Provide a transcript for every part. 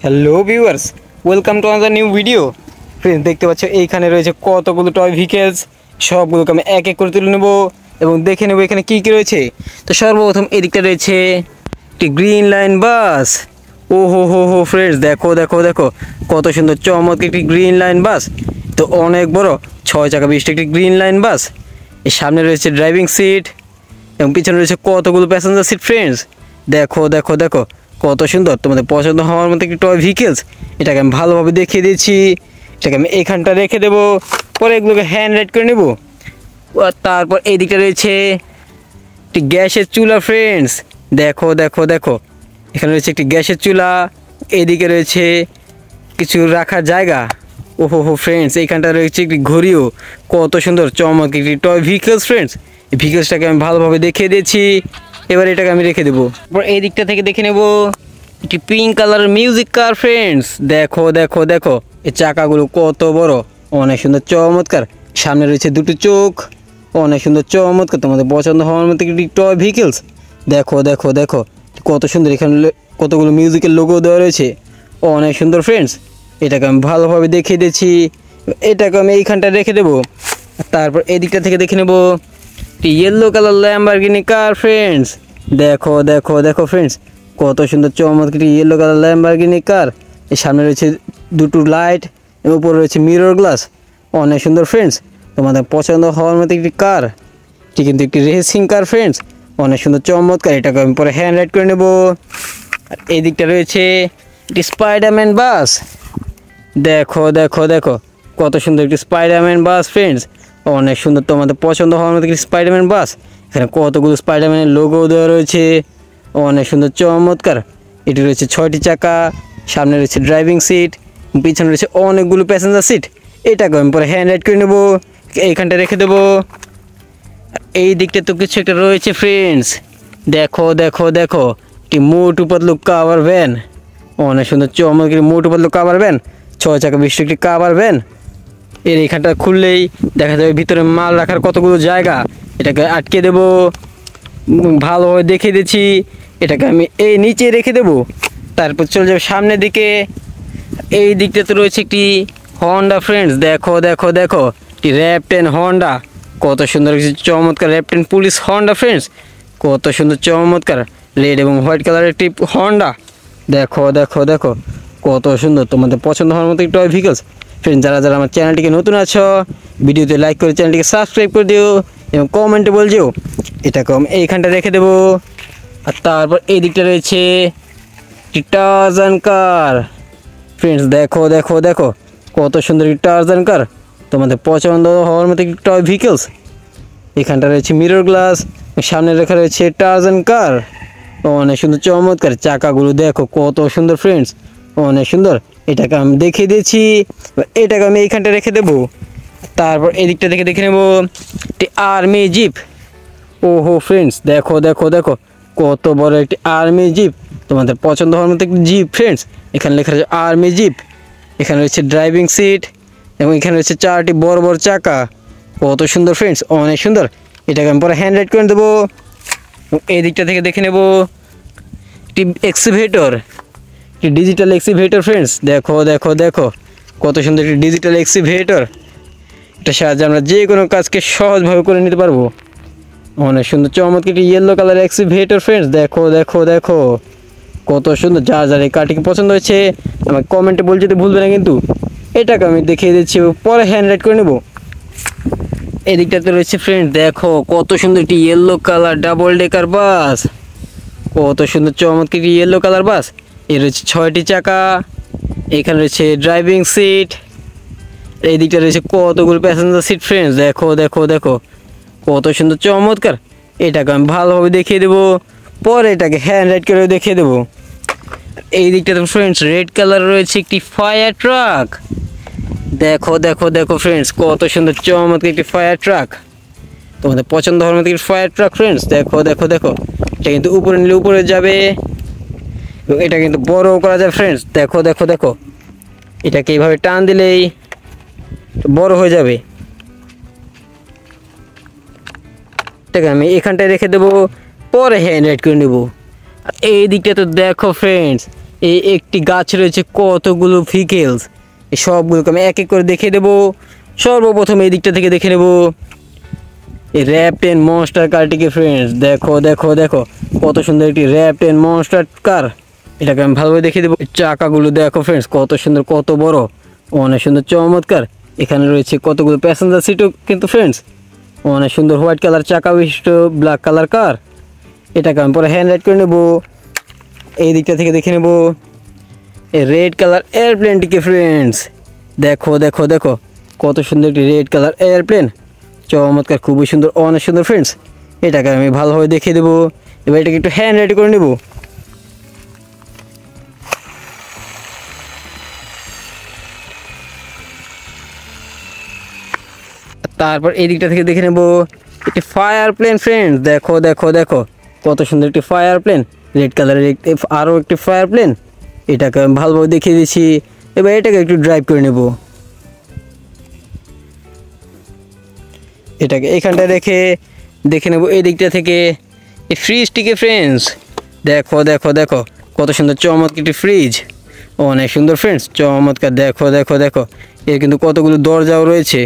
Hello viewers, welcome to another new video. Friends, দেখতে পাচ্ছ এইখানে রয়েছে কতগুলো টয় ভেহিকেলস। সবগুলোকে আমি এক এক করে তুলে নেব এবং দেখে নেব এখানে কী কী রয়েছে। তো সর্বপ্রথম এদিকটা রয়েছে একটি গ্রিন লাইন বাস। ও হো হো হো ফ্রেন্ডস, দেখো দেখো দেখো কত সুন্দর চমৎকার একটি গ্রিন লাইন বাস। তো অনেক বড় 6 চাকা বিশিষ্ট একটি গ্রিন লাইন বাস। এর সামনে রয়েছে ড্রাইভিং সিট এবং পিছনে রয়েছে কতগুলো প্যাসেঞ্জার সিট। ফ্রেন্ডস, দেখো দেখো দেখো কত সুন্দর, তোমাদের পছন্দ হওয়ার মতো একটি টয় ভেহিকেলস। এটাকে আমি ভালোভাবে দেখিয়ে দিচ্ছি। এটাকে আমি এখানটা রেখে দেবো, পরে এগুলোকে হ্যান্ড রাইড করে নেব। আর তারপর এই দিকটা রয়েছে একটি গ্যাসের চুলা। ফ্রেন্ডস, দেখো দেখো দেখো এখানে রয়েছে একটি গ্যাসের চুলা, এদিকে রয়েছে কিছু রাখার জায়গা। ওহো হো ফ্রেন্ডস, এইখানটা রয়েছে একটি ঘড়িও। কত সুন্দর চমৎকার একটি টয় ভেহিকেলস। ফ্রেন্ডস, এই ভেহিকেলসটাকে আমি ভালোভাবে দেখিয়ে দিয়েছি। এবার এটাকে আমি রেখে দেবো। এবার এই দিকটা থেকে দেখে নেব একটি পিঙ্ক কালার মিউজিক কার। ফ্রেন্ডস, দেখো দেখো দেখো এই চাকাগুলো কত বড়, অনেক সুন্দর চমৎকার। সামনে রয়েছে দুটো চোখ, অনেক সুন্দর চমৎকার, তোমাদের পছন্দ হওয়ার মতো একটি টয় ভেহিকেলস। দেখো দেখো দেখো কত সুন্দর, এখানে কতগুলো মিউজিকের লোগো দেওয়া রয়েছে, অনেক সুন্দর। ফ্রেন্ডস, এটাকে আমি ভালোভাবে দেখিয়ে দিচ্ছি। এটাকে আমি এইখানটা রেখে দেবো। তারপর এই দিকটা থেকে দেখে নেব ইয়েলো কালার ল্যাম্বরগিনি কার। ফ্রেন্ডস, দেখো দেখো দেখো ফ্রেন্ডস কত সুন্দর চমৎকার ইয়েলো কালার ল্যাম্বরগিনি কার। এর সামনে রয়েছে দুটো লাইট এবং উপরে রয়েছে মিরর গ্লাস, অনেক সুন্দর। ফ্রেন্ডস, তোমাদের পছন্দ হওয়ার মতো একটি কার, এটি কিন্তু একটি রেসিং কার। ফ্রেন্ডস, অনেক সুন্দর চমৎকার। এটাকে আমি পরে হ্যান্ড রাইড করে নেব। আর এই দিকটা রয়েছে একটি স্পাইডারম্যান বাস। দেখো দেখো দেখো কত সুন্দর একটি স্পাইডারম্যান বাস। ফ্রেন্ডস, অনেক সুন্দর, তোমাদের পছন্দ হওয়ার মতো একটি স্পাইডারম্যান বাস। এখানে কতগুলো স্পাইডারম্যানের লোগো দেওয়া রয়েছে, অনেক সুন্দর চমৎকার। এটি রয়েছে 6টি চাকা, সামনে রয়েছে ড্রাইভিং সিট, পিছনে রয়েছে অনেকগুলো প্যাসেঞ্জার সিট। এটাকে আমি পরে হ্যান্ড রাইড করে নেবো, এইখানটা রেখে দেবো। এই দিকটা তো কিছু একটা রয়েছে। ফ্রেন্ডস, দেখো দেখো দেখো একটি মোটু পাতলু কাভার ভ্যান, অনেক সুন্দর চমৎকার মোটু পাতলু কাভার ভ্যান, 6 চাকা বিশিষ্ট একটি কাভার ভ্যান। এর এখানটা খুললেই দেখা যাবে ভিতরে মাল রাখার কতগুলো জায়গা। এটাকে আটকে দেব, ভালোভাবে দেখিয়ে দিচ্ছি। এটাকে আমি এই নিচে রেখে দেব, তারপর চলে যাবে সামনের দিকে। এই দিকটাতে রয়েছে একটি হন্ডা। ফ্রেন্ডস, দেখো দেখো দেখো একটি র্যাপটেন হন্ডা, কত সুন্দর চমৎকার র্যাপটেন পুলিশ হন্ডা। ফ্রেন্ডস, কত সুন্দর চমৎকার রেড এবং হোয়াইট কালারের একটি হন্ডা। দেখো দেখো দেখো কত সুন্দর, তোমাদের পছন্দ হওয়ার মতো একটি টয় ভেহিকেলস। ফ্রেন্ডস, যারা যারা আমার চ্যানেলটিকে নতুন আছো, ভিডিওতে লাইক করে চ্যানেলটিকে সাবস্ক্রাইব করে দিও এবং কমেন্টে বলছিও। এটাকে আমি এইখানটা রেখে দেবো। আর তারপর এই দিকটা রয়েছে একটি টারজান কার। ফ্রেন্ডস, দেখো দেখো দেখো কত সুন্দর একটি টারজান কার, তোমাদের পছন্দ হওয়ার মতো একটি টয় ভেহিকেলস। এখানটা রয়েছে মিরর গ্লাস, সামনে রেখা রয়েছে টারজান কার, অনেক সুন্দর চমৎকার। চাকাগুলো দেখো কত সুন্দর। ফ্রেন্ডস, অনেক সুন্দর। এটাকে আমি দেখিয়ে দিয়েছি, এটাকে আমি এইখানটা রেখে দেবো। তারপর এদিকটা থেকে দেখে নেব একটি আর্মি জিপ। ওহো ফ্রেন্ডস, দেখো দেখো দেখো কত বড় একটি আর্মি জিপ, তোমাদের পছন্দ হওয়ার মতো একটি জিপ। ফ্রেন্ডস, এখানে লেখা রয়েছে আর্মি জিপ। এখানে রয়েছে ড্রাইভিং সিট এবং এখানে রয়েছে 4টি বড় বড় চাকা, কত সুন্দর। ফ্রেন্ডস, অনেক সুন্দর। এটাকে আমি পরে হ্যান্ড রাইড করে দেবো। এই দিকটা থেকে দেখে নেব একটি এক্সিভেটর, একটি ডিজিটাল এক্সিভেটর। ফ্রেন্ডস, দেখো দেখো দেখো কত সুন্দর একটি ডিজিটাল এক্সিভেটর। এটার সাহায্যে আমরা যে কোনো কাজকে সহজভাবে করে নিতে পারবো, অনেক সুন্দর চমৎকার একটি ইয়েলো কালার এক্সিভেটর। ফ্রেন্ডস, দেখো দেখো দেখো কত সুন্দর। যার যার এই কারটিকে পছন্দ হয়েছে আমাকে কমেন্টে বলে যেতে ভুলবে না কিন্তু। এটাকে আমি দেখিয়ে দিচ্ছি, পরে হ্যান্ড রাইড করে নেব। এদিকটাতে রয়েছে ফ্রেন্ডস, দেখো কত সুন্দর একটি ইয়েলো কালার ডাবল ডেকার বাস, কত সুন্দর চমৎকার একটি ইয়েলো কালার বাস। এর রয়েছে 6টি চাকা, এখানে রয়েছে ড্রাইভিং সিট, এই দিকটা রয়েছে কতগুলো প্যাসেঞ্জার সিট। ফ্রেন্ডস, দেখো দেখো দেখো কত সুন্দর চমৎকার। এটাকে আমি ভালোভাবে দেখিয়ে দেবো, পরে এটাকে হ্যান্ড রাইড করে দেখিয়ে দেবো। এই দিকটাতে ফ্রেন্ডস রেড কালার রয়েছে একটি ফায়ার ট্রাক। দেখো দেখো দেখো ফ্রেন্ডস কত সুন্দর চমৎকার একটি ফায়ার ট্রাক, তোমাদের পছন্দ হওয়ার মতো একটি ফায়ার ট্রাক। ফ্রেন্ডস, দেখো দেখো দেখো এটা কিন্তু উপরে নিলে উপরে যাবে এবং এটা কিন্তু বড় করা যায়। ফ্রেন্ডস, দেখো দেখো দেখো এটাকে এইভাবে টান দিলেই বড় হয়ে যাবে। এটাকে আমি এখানটায় রেখে দেবো, পরে হ্যান্ড রাইড করে নেব। আর এই দিকটা তো দেখো ফ্রেন্ডস, এই একটি গাছ রয়েছে কতগুলো ভেহিকেলস, এই সবগুলোকে আমি এক এক করে দেখিয়ে দেবো। সর্বপ্রথম এই দিকটা থেকে দেখে নেব এই র্যাপ-10 মনস্টার কারটিকে ফ্রেন্ডস। দেখো দেখো দেখো কত সুন্দর একটি র্যাপ-10 মনস্টার কার। এটাকে আমি ভালোভাবে দেখিয়ে দেবো। চাকাগুলো দেখো ফ্রেন্ডস, কত সুন্দর, কত বড়, অনেক সুন্দর, চমৎকার। এখানে রয়েছে কতগুলো প্যাসেঞ্জার সিটও কিন্তু ফ্রেন্ডস, অনেক সুন্দর হোয়াইট কালার চাকা বিশিষ্ট ব্ল্যাক কালার কার। এটাকে আমি পরে হ্যান্ড রাইড করে নেব। এই দিকটা থেকে দেখে নেব এই রেড কালার এয়ারপ্লেনটিকে ফ্রেন্ডস। দেখো দেখো দেখো কত সুন্দর একটি রেড কালার এয়ারপ্লেন, চমৎকার, খুবই সুন্দর, অনেক সুন্দর ফ্রেন্ডস। এটাকে আমি ভালোভাবে দেখিয়ে দেবো। এবার এটাকে একটু হ্যান্ড রাইড করে নেব। তারপর এই দিকটা থেকে দেখে নেব একটি ফায়ার প্লেন ফ্রেন্ডস। দেখো দেখো দেখো কত সুন্দর একটি ফায়ার প্লেন, রেড কালারের আরও একটি ফায়ার প্লেন। এটাকে আমি ভালোভাবে দেখিয়ে দিচ্ছি। এবার এটাকে একটু ড্রাইভ করে নেব। এটাকে এখানটায় রেখে দেখে নেব এই দিকটা থেকে এই ফ্রিজটিকে ফ্রেন্ডস। দেখো দেখো দেখো কত সুন্দর চমৎকার একটি ফ্রিজ, অনেক সুন্দর ফ্রেন্ডস, চমৎকার। দেখো দেখো দেখো এর কিন্তু কতগুলো দরজাও রয়েছে,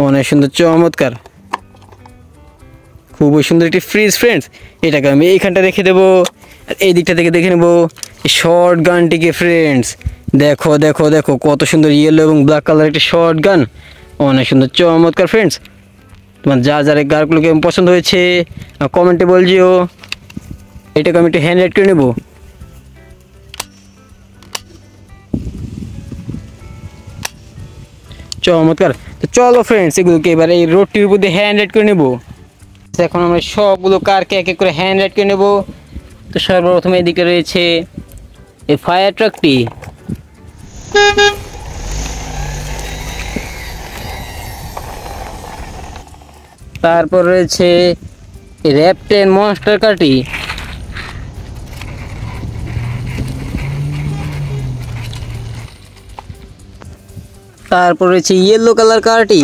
অনেক সুন্দর, চমৎকার, খুবই সুন্দর একটি ফ্রিজ ফ্রেন্ডস। এটাকে আমি এইখানটা রেখে দেবো। আর এই দিকটা থেকে দেখে নেবো শর্ট গানটিকে ফ্রেন্ডস। দেখো দেখো দেখো কত সুন্দর ইয়েলো এবং ব্ল্যাক কালার একটি শর্ট গান, অনেক সুন্দর, চমৎকার ফ্রেন্ডস। তোমার যা যার এই গানগুলোকে পছন্দ হয়েছে কমেন্টে বলছিও। এটাকে আমি একটু হ্যান্ড রাইড করে নেবো। চমৎকার। তো চলো ফ্রেন্ডস এগুলোকে এবার এই রোডটির উপর দিয়ে হ্যান্ড রাইড করে নেবো। এখন আমরা সবগুলো কারকে এক এক করে হ্যান্ড রাইড করে নেবো। তো সর্বপ্রথম এদিকে রয়েছে এই ফায়ার ট্রাকটি, তারপর রয়েছে এই র্যাপ-10 মনস্টার কারটি, তারপর রয়েছে ইয়েলো কালার কারটি,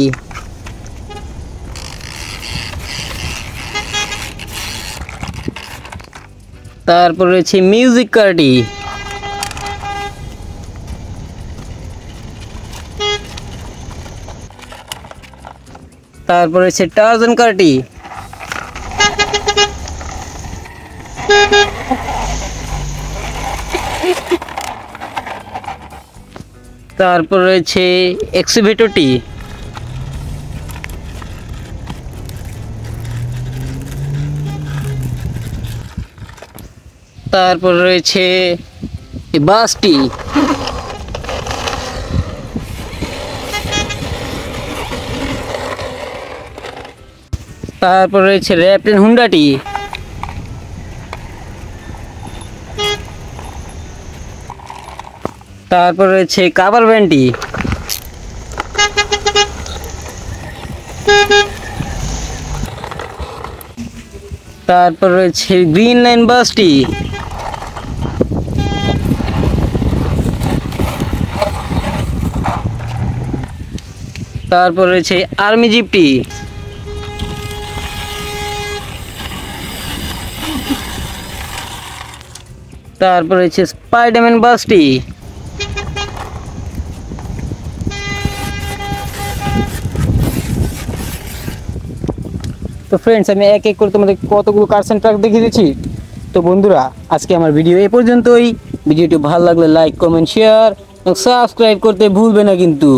তারপর রয়েছে মিউজিক কারটি, তারপর রয়েছে টার্জান কারটি, তারপর রয়েছে এক্সিভেটরটি, তারপর রয়েছে এই বাসটি, তারপর রয়েছে র্যাপ-10 হুন্ডাটি, তারপর রয়েছে কাভার ভ্যানটি, তারপর রয়েছে গ্রিন লাইন বাসটি, তারপর রয়েছে আর্মি জিপটি, তারপর রয়েছে স্পাইডারম্যান বাসটি, তো ফ্রেন্ডস আমি এক এক করে তোমাদের কতগুলো কার্স এন্ড ট্রাক দেখিয়ে দিচ্ছি। তো বন্ধুরা আজকে আমার ভিডিও এই পর্যন্তই। ভিডিওটি ভালো লাগলে লাইক, কমেন্ট, শেয়ার এবং সাবস্ক্রাইব করতে ভুলবে না কিন্তু।